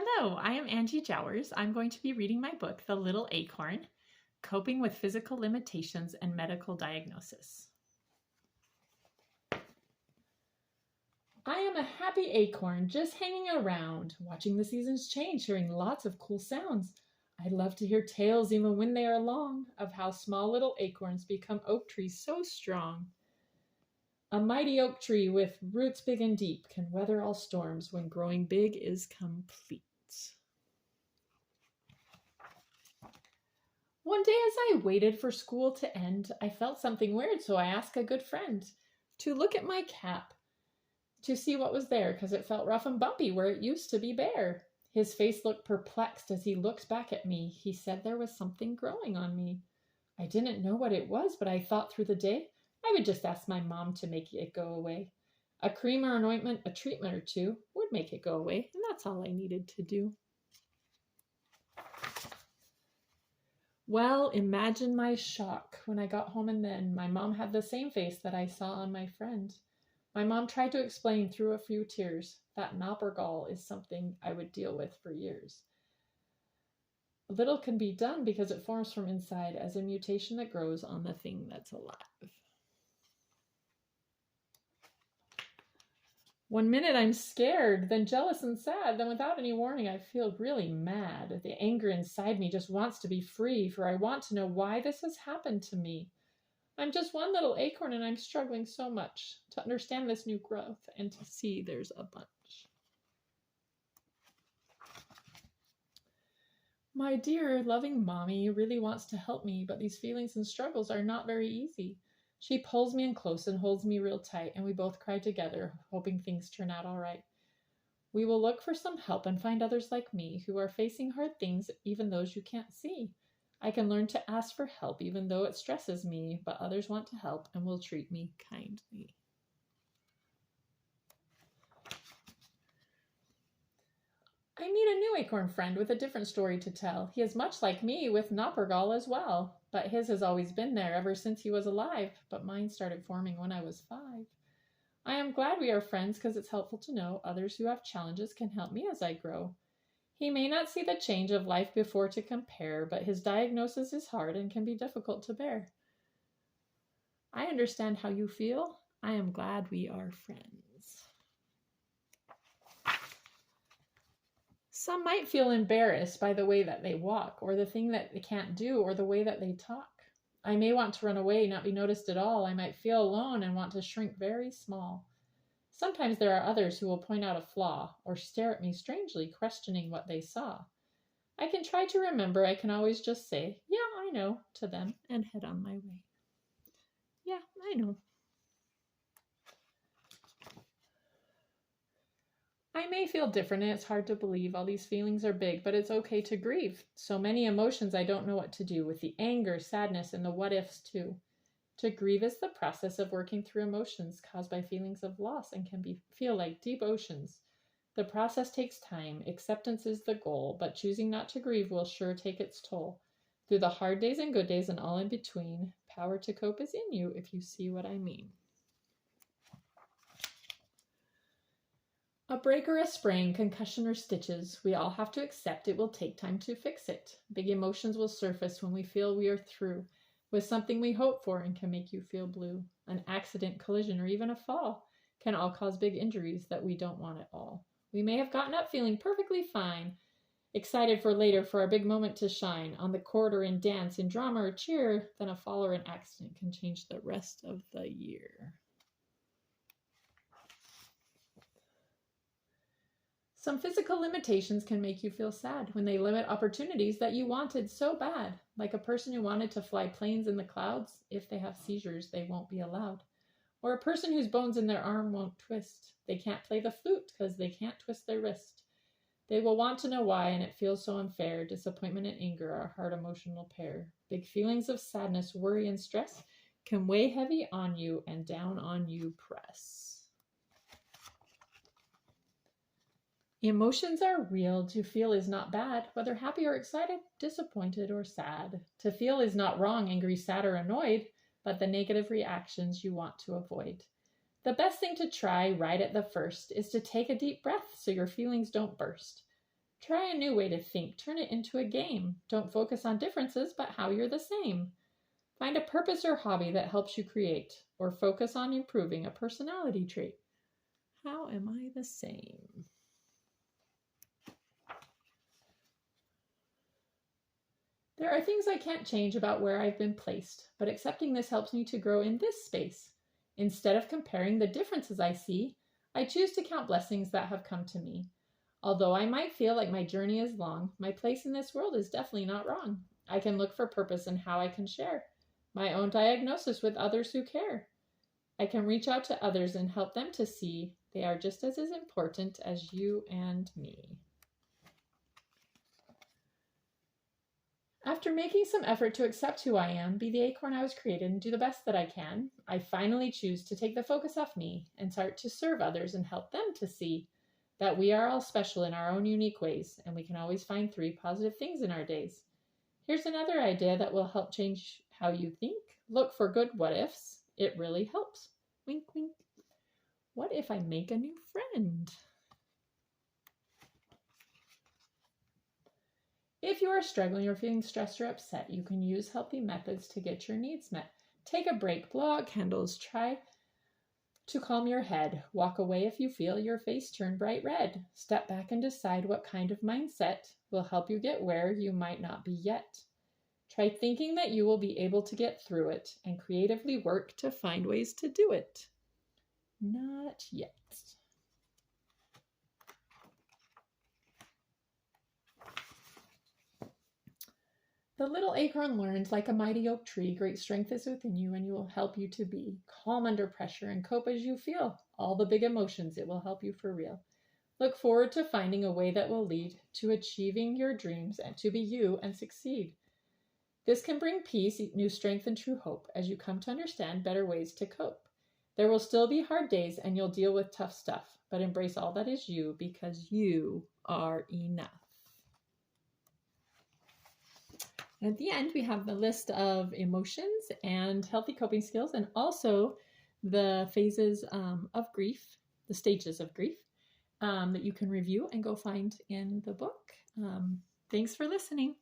Hello, I am Angie Jowers. I'm going to be reading my book, The Little Acorn, Coping with Physical Limitations and Medical Diagnosis. I am a happy acorn just hanging around, watching the seasons change, hearing lots of cool sounds. I love to hear tales, even when they are long, of how small little acorns become oak trees so strong. A mighty oak tree with roots big and deep can weather all storms when growing big is complete. One day as I waited for school to end, I felt something weird, so I asked a good friend to look at my cap to see what was there, because it felt rough and bumpy where it used to be bare. His face looked perplexed as he looked back at me. He said there was something growing on me. I didn't know what it was, but I thought through the day I would just ask my mom to make it go away. A cream or an ointment, a treatment or two would make it go away, and that's all I needed to do. Well, imagine my shock when I got home, and then my mom had the same face that I saw on my friend. My mom tried to explain through a few tears that gall is something I would deal with for years. Little can be done because it forms from inside as a mutation that grows on the thing that's alive. One minute I'm scared, then jealous and sad, then without any warning I feel really mad. The anger inside me just wants to be free, for I want to know why this has happened to me. I'm just one little acorn and I'm struggling so much to understand this new growth and to see there's a bunch. My dear, loving mommy really wants to help me, but these feelings and struggles are not very easy. She pulls me in close and holds me real tight, and we both cry together, hoping things turn out all right. We will look for some help and find others like me who are facing hard things, even those you can't see. I can learn to ask for help even though it stresses me, but others want to help and will treat me kindly. I meet a new acorn friend with a different story to tell. He is much like me with gall as well, but his has always been there ever since he was alive, but mine started forming when I was 5. I am glad we are friends because it's helpful to know others who have challenges can help me as I grow. He may not see the change of life before to compare, but his diagnosis is hard and can be difficult to bear. I understand how you feel. I am glad we are friends. Some might feel embarrassed by the way that they walk, or the thing that they can't do, or the way that they talk. I may want to run away, not be noticed at all. I might feel alone and want to shrink very small. Sometimes there are others who will point out a flaw or stare at me strangely, questioning what they saw. I can try to remember. I can always just say, "Yeah, I know," to them and head on my way. Yeah, I know. I may feel different and it's hard to believe. All these feelings are big, but it's okay to grieve. So many emotions I don't know what to do with the anger, sadness, and the what ifs too. To grieve is the process of working through emotions caused by feelings of loss and can feel like deep oceans. The process takes time. Acceptance is the goal, but choosing not to grieve will sure take its toll. Through the hard days and good days and all in between, power to cope is in you if you see what I mean. A break or a sprain, concussion or stitches, we all have to accept it will take time to fix it. Big emotions will surface when we feel we are through with something we hope for and can make you feel blue. An accident, collision, or even a fall can all cause big injuries that we don't want at all. We may have gotten up feeling perfectly fine, excited for later for our big moment to shine, on the court or in dance, in drama or cheer, then a fall or an accident can change the rest of the year. Some physical limitations can make you feel sad when they limit opportunities that you wanted so bad, like a person who wanted to fly planes in the clouds. If they have seizures, they won't be allowed. Or a person whose bones in their arm won't twist. They can't play the flute because they can't twist their wrist. They will want to know why, and it feels so unfair. Disappointment and anger are a hard emotional pair. Big feelings of sadness, worry, and stress can weigh heavy on you and down on you press. Emotions are real. To feel is not bad, whether happy or excited, disappointed or sad. To feel is not wrong, angry, sad, or annoyed, but the negative reactions you want to avoid. The best thing to try right at the first is to take a deep breath so your feelings don't burst. Try a new way to think. Turn it into a game. Don't focus on differences, but how you're the same. Find a purpose or hobby that helps you create, or focus on improving a personality trait. How am I the same? There are things I can't change about where I've been placed, but accepting this helps me to grow in this space. Instead of comparing the differences I see, I choose to count blessings that have come to me. Although I might feel like my journey is long, my place in this world is definitely not wrong. I can look for purpose in how I can share my own diagnosis with others who care. I can reach out to others and help them to see they are just as important as you and me. After making some effort to accept who I am, be the acorn I was created, and do the best that I can, I finally choose to take the focus off me and start to serve others and help them to see that we are all special in our own unique ways, and we can always find 3 positive things in our days. Here's another idea that will help change how you think. Look for good what ifs. It really helps. Wink, wink. What if I make a new friend? If you are struggling or feeling stressed or upset, you can use healthy methods to get your needs met. Take a break, blow out candles, try to calm your head. Walk away if you feel your face turn bright red. Step back and decide what kind of mindset will help you get where you might not be yet. Try thinking that you will be able to get through it and creatively work to find ways to do it. Not yet. The little acorn learns, like a mighty oak tree, great strength is within you, and you will help you to be calm under pressure and cope as you feel all the big emotions. It will help you for real. Look forward to finding a way that will lead to achieving your dreams and to be you and succeed. This can bring peace, new strength, and true hope as you come to understand better ways to cope. There will still be hard days and you'll deal with tough stuff, but embrace all that is you because you are enough. And at the end, we have the list of emotions and healthy coping skills, and also the phases of grief, the stages of grief, that you can review and go find in the book. Thanks for listening.